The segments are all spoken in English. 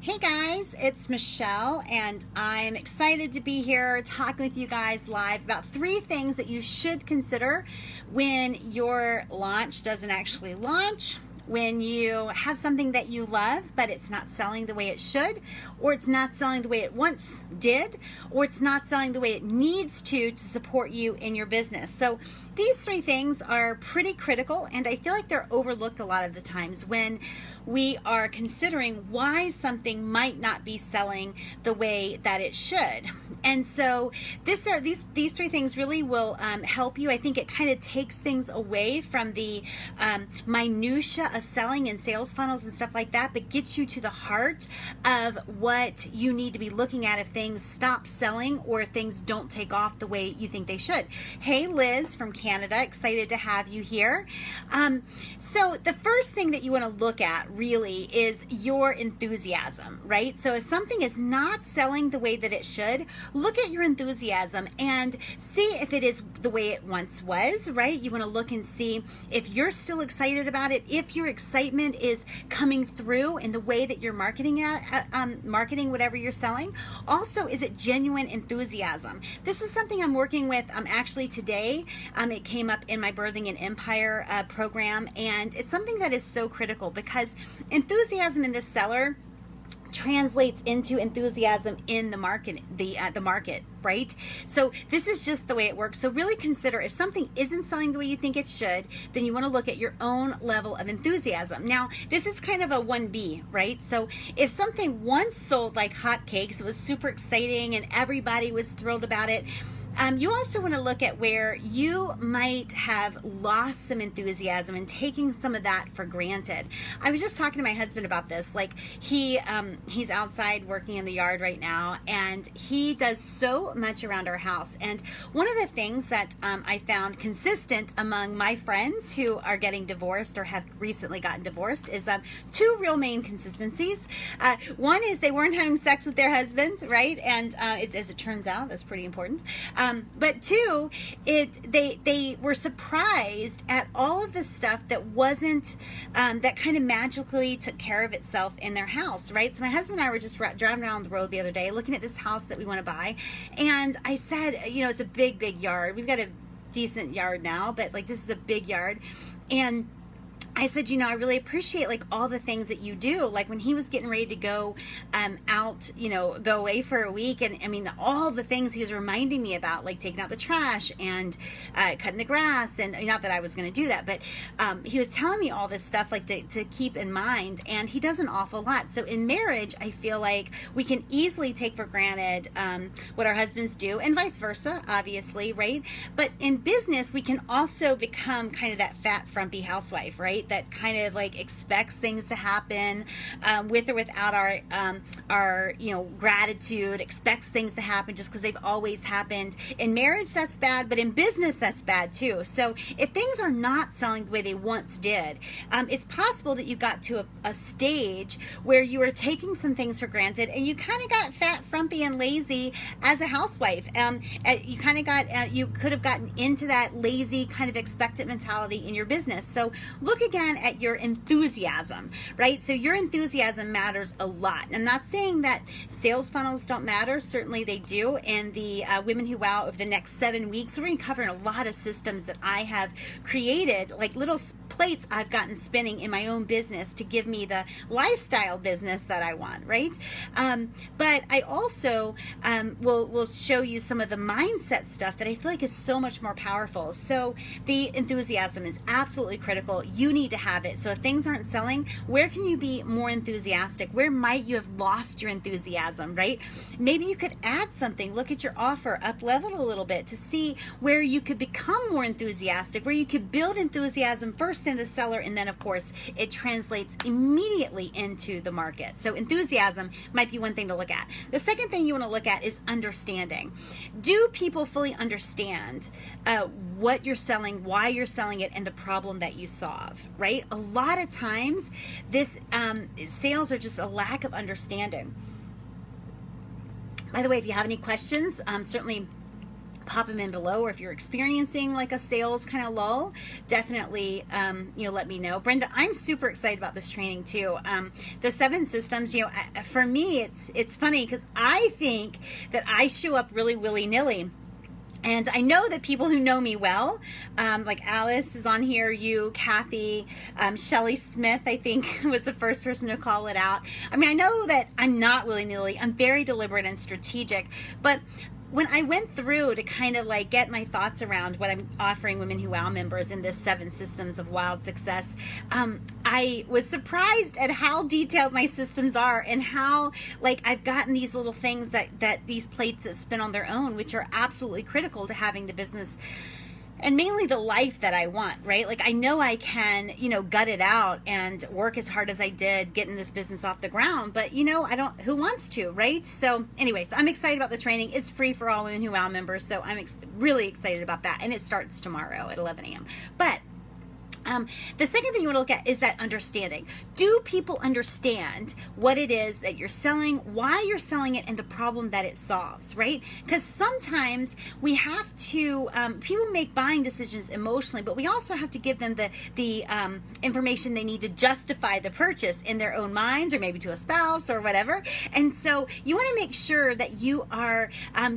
Hey guys, it's Michelle, and I'm excited to be here talking with you guys live about 3 things that you should consider when your launch doesn't actually launch, when you have something that you love but it's not selling the way it should, or it's not selling the way it once did, or it's not selling the way it needs to support you in your business. So these 3 things are pretty critical, and I feel like they're overlooked a lot of the times when we are considering why something might not be selling the way that it should. And so these 3 things really will help you. I think it kind of takes things away from the minutia of selling and sales funnels and stuff like that, but gets you to the heart of what you need to be looking at if things stop selling or if things don't take off the way you think they should. Hey Liz from Canada, excited to have you here. So the first thing that you want to look at really is your enthusiasm, right? So if something is not selling the way that it should, look at your enthusiasm and see if it is the way it once was, right? You want to look and see if you're still excited about it, if your excitement is coming through in the way that you're marketing whatever you're selling. Also, is it genuine enthusiasm? This is something I'm working with actually today. It came up in my Birthing an Empire program, and it's something that is so critical because enthusiasm in this seller translates into enthusiasm in the market, the market, right? So this is just the way it works. So really consider if something isn't selling the way you think it should, then you want to look at your own level of enthusiasm. Now, this is kind of a 1B, right? So if something once sold like hotcakes, it was super exciting and everybody was thrilled about it, you also want to look at where you might have lost some enthusiasm and taking some of that for granted. I was just talking to my husband about this. Like he's outside working in the yard right now, and he does so much around our house. And one of the things that I found consistent among my friends who are getting divorced or have recently gotten divorced is 2 real main consistencies. One is they weren't having sex with their husband, right? And as it turns out, that's pretty important. But 2, they were surprised at all of the stuff that wasn't, that kind of magically took care of itself in their house, right? So my husband and I were just driving around the road the other day looking at this house that we want to buy. And I said, it's a big, big yard. We've got a decent yard now, but like this is a big yard. And I said, I really appreciate like all the things that you do. Like when he was getting ready to go out, go away for a week. And I mean, all the things he was reminding me about, like taking out the trash and cutting the grass. And not that I was going to do that, but he was telling me all this stuff like to keep in mind. And he does an awful lot. So in marriage, I feel like we can easily take for granted what our husbands do and vice versa, obviously, right? But in business, we can also become kind of that fat, frumpy housewife, right? That kind of like expects things to happen with or without our gratitude, expects things to happen just because they've always happened. In marriage, that's bad, but in business, that's bad too. So if things are not selling the way they once did, it's possible that you got to a stage where you were taking some things for granted and you kind of got fat, frumpy, and lazy as a housewife. You kind of got, you could have gotten into that lazy kind of expectant mentality in your business. So look again at your enthusiasm, right? So your enthusiasm matters a lot. I'm not saying that sales funnels don't matter. Certainly they do. And the Women Who Wow over the next 7 weeks, we're going to cover a lot of systems that I have created, like little plates I've gotten spinning in my own business to give me the lifestyle business that I want, right? But I also will show you some of the mindset stuff that I feel like is so much more powerful. So the enthusiasm is absolutely critical. You need to have it. So if things aren't selling, where can you be more enthusiastic? Where might you have lost your enthusiasm, right? Maybe you could add something, look at your offer, up level it a little bit to see where you could become more enthusiastic, where you could build enthusiasm first in the seller, and then of course it translates immediately into the market. So enthusiasm might be one thing to look at. The second thing you want to look at is understanding. Do people fully understand what you're selling, why you're selling it, and the problem that you solve, right? A lot of times this sales are just a lack of understanding. By the way, if you have any questions, certainly pop them in below, or if you're experiencing like a sales kind of lull, definitely let me know. Brenda, I'm super excited about this training too. The 7 systems, for me, it's funny because I think that I show up really willy-nilly. And I know that people who know me well, like Alice is on here, you, Kathy, Shelly Smith, I think was the first person to call it out. I mean, I know that I'm not willy-nilly. I'm very deliberate and strategic. But when I went through to kind of like get my thoughts around what I'm offering Women Who Wow members in this 7 systems of wild success, I was surprised at how detailed my systems are, and how like I've gotten these little things that these plates that spin on their own, which are absolutely critical to having the business and mainly the life that I want, right? Like I know I can, gut it out and work as hard as I did getting this business off the ground, but who wants to, right? So anyways, I'm excited about the training. It's free for all Women Who Wow members, so I'm really excited about that, and it starts tomorrow at 11 a.m. But the second thing you want to look at is that understanding. Do people understand what it is that you're selling, why you're selling it, and the problem that it solves, right? Because sometimes we have to, people make buying decisions emotionally, but we also have to give them the information they need to justify the purchase in their own minds, or maybe to a spouse or whatever. And so you want to make sure that you are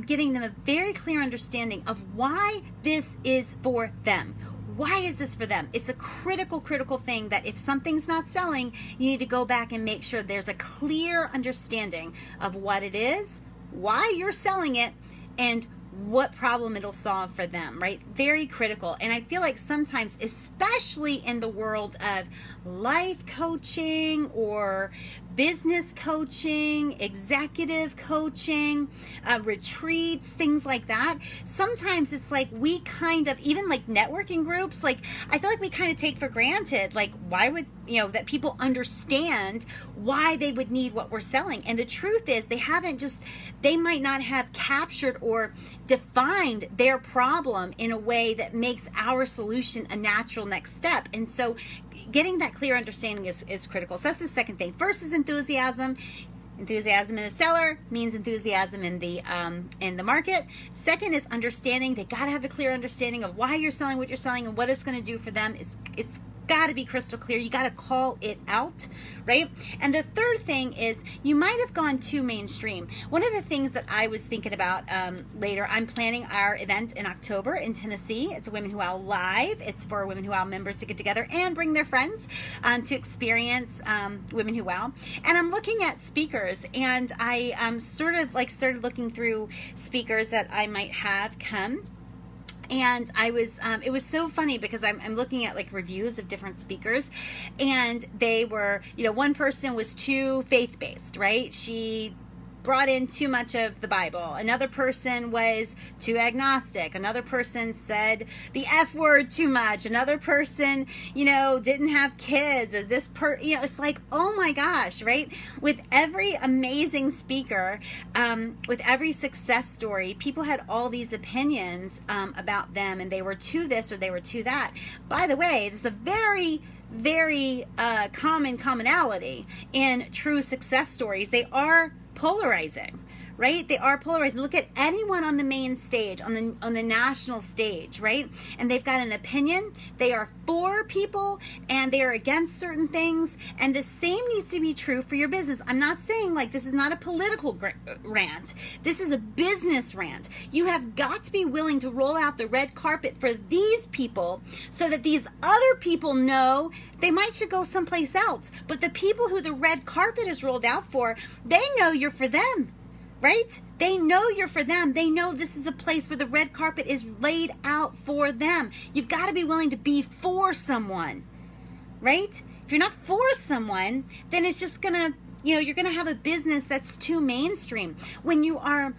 giving them a very clear understanding of why this is for them. Why is this for them? It's a critical thing that if something's not selling, you need to go back and make sure there's a clear understanding of what it is, why you're selling it, and what problem it'll solve for them, right? Very critical. And I feel like sometimes, especially in the world of life coaching or business coaching, executive coaching, retreats, things like that, sometimes it's like we kind of, even like networking groups, like I feel like we kind of take for granted, like why would, that people understand why they would need what we're selling. And the truth is they might not have captured or defined their problem in a way that makes our solution a natural next step. And so getting that clear understanding is critical. So that's the second thing. First is enthusiasm. Enthusiasm in the seller means enthusiasm in the market. Second is understanding. They got to have a clear understanding of why you're selling what you're selling and what it's going to do for them. It's got to be crystal clear. You got to call it out, right? And the third thing is you might have gone too mainstream. One of the things that I was thinking about later, I'm planning our event in October in Tennessee. It's a Women Who Wow Live. It's for Women Who Wow members to get together and bring their friends to experience Women Who Wow. And I'm looking at speakers, and I started looking through speakers that I might have come. And I was, it was so funny because I'm looking at like reviews of different speakers, and they were, one person was too faith-based, right? She brought in too much of the Bible. Another person was too agnostic. Another person said the F word too much. Another person, didn't have kids. It's like, oh my gosh, right? With every amazing speaker, with every success story, people had all these opinions about them, and they were to this or they were to that. By the way, this is a very commonality in true success stories. They are polarizing, right? They are polarizing. Look at anyone on the main stage, on the national stage, right? And they've got an opinion. They are for people and they are against certain things. And the same needs to be true for your business. I'm not saying like this is not a political rant. This is a business rant. You have got to be willing to roll out the red carpet for these people so that these other people know they might should go someplace else. But the people who the red carpet is rolled out for, they know you're for them. Right? They know you're for them. They know this is a place where the red carpet is laid out for them. You've got to be willing to be for someone, right? If you're not for someone, then it's just going to, you're going to have a business that's too mainstream. When you are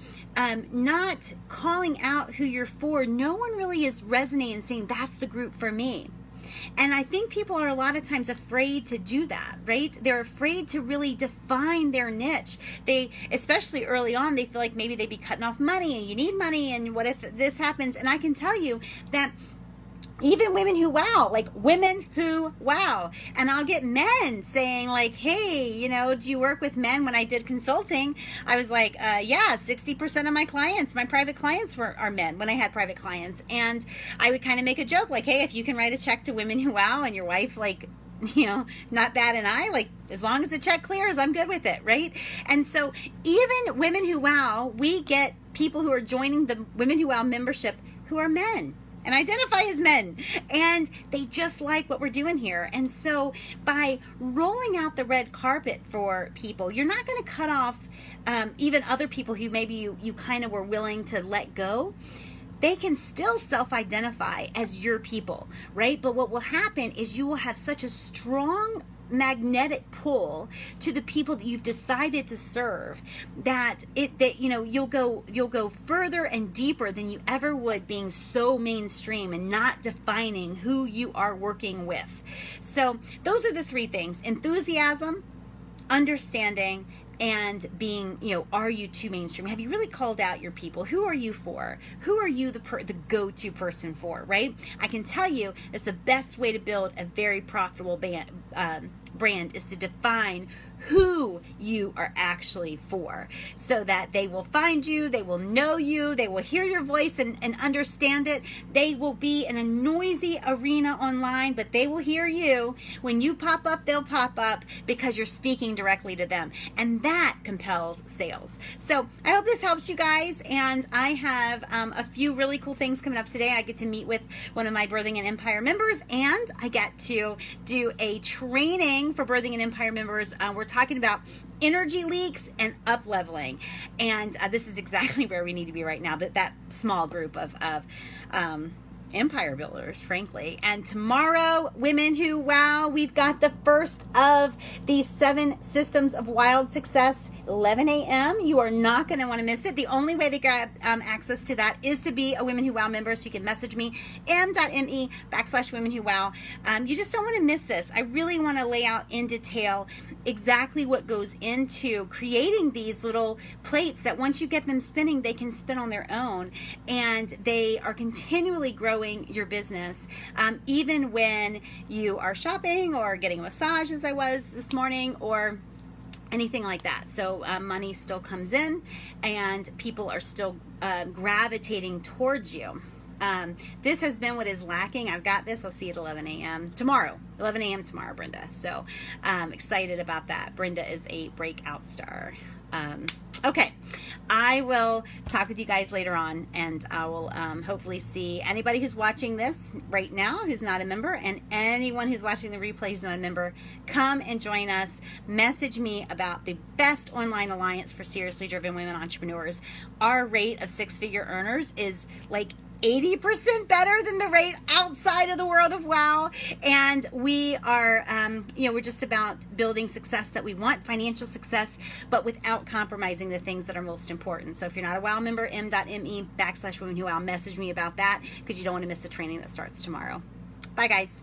not calling out who you're for, no one really is resonating and saying, that's the group for me. And I think people are a lot of times afraid to do that, right? They're afraid to really define their niche. Especially early on, they feel like maybe they'd be cutting off money and you need money and what if this happens? And I can tell you that even women who wow, like women who wow. And I'll get men saying like, hey, you know, do you work with men? When I did consulting, I was like, yeah, 60% of my clients, my private clients are men when I had private clients. And I would kind of make a joke like, hey, if you can write a check to Women Who Wow and your wife, like, you know, not bad an eye, like as long as the check clears, I'm good with it, right? And so even Women Who Wow, we get people who are joining the Women Who Wow membership who are men and identify as men, and they just like what we're doing here. And so by rolling out the red carpet for people, you're not going to cut off even other people who maybe you kind of were willing to let go. They can still self-identify as your people, right? But what will happen is you will have such a strong magnetic pull to the people that you've decided to serve that you know, you'll go further and deeper than you ever would being so mainstream and not defining who you are working with. So those are the three things: enthusiasm, understanding, and being, you know, are you too mainstream? Have you really called out your people? Who are you for? Who are you the go-to person for, right? I can tell you it's the best way to build a very profitable brand is to define who you are actually for, so that they will find you, they will know you, they will hear your voice and understand it. They will be in a noisy arena online, but they will hear you. When you pop up, they'll pop up because you're speaking directly to them, and that compels sales. So I hope this helps you guys, and I have a few really cool things coming up today. I get to meet with one of my Birthing an Empire members, and I get to do a training for Birthing an Empire members. We're talking about energy leaks and up leveling, and this is exactly where we need to be right now, that small group of empire builders, frankly. And tomorrow, Women Who Wow, we've got the first of the 7 systems of wild success, 11 a.m. You are not going to want to miss it. The only way to grab access to that is to be a Women Who Wow member. So you can message me, m.me/Women Who Wow. You just don't want to miss this. I really want to lay out in detail exactly what goes into creating these little plates that once you get them spinning, they can spin on their own, and they are continually growing your business, even when you are shopping or getting a massage, as I was this morning, or anything like that. So money still comes in, and people are still gravitating towards you. This has been what is lacking. I've got this. I'll see you at 11 a.m. tomorrow. 11 a.m. tomorrow, Brenda. So excited about that. Brenda is a breakout star. Okay, I will talk with you guys later on, and I will hopefully see anybody who's watching this right now who's not a member, and anyone who's watching the replay who's not a member. Come and join us. Message me about the best online alliance for seriously driven women entrepreneurs. Our rate of 6-figure earners is like 80% better than the rate outside of the world of WOW. And we are, we're just about building success that we want, financial success, but without compromising the things that are most important. So if you're not a WOW member, m.me/Women Who Wow, message me about that, because you don't want to miss the training that starts tomorrow. Bye, guys.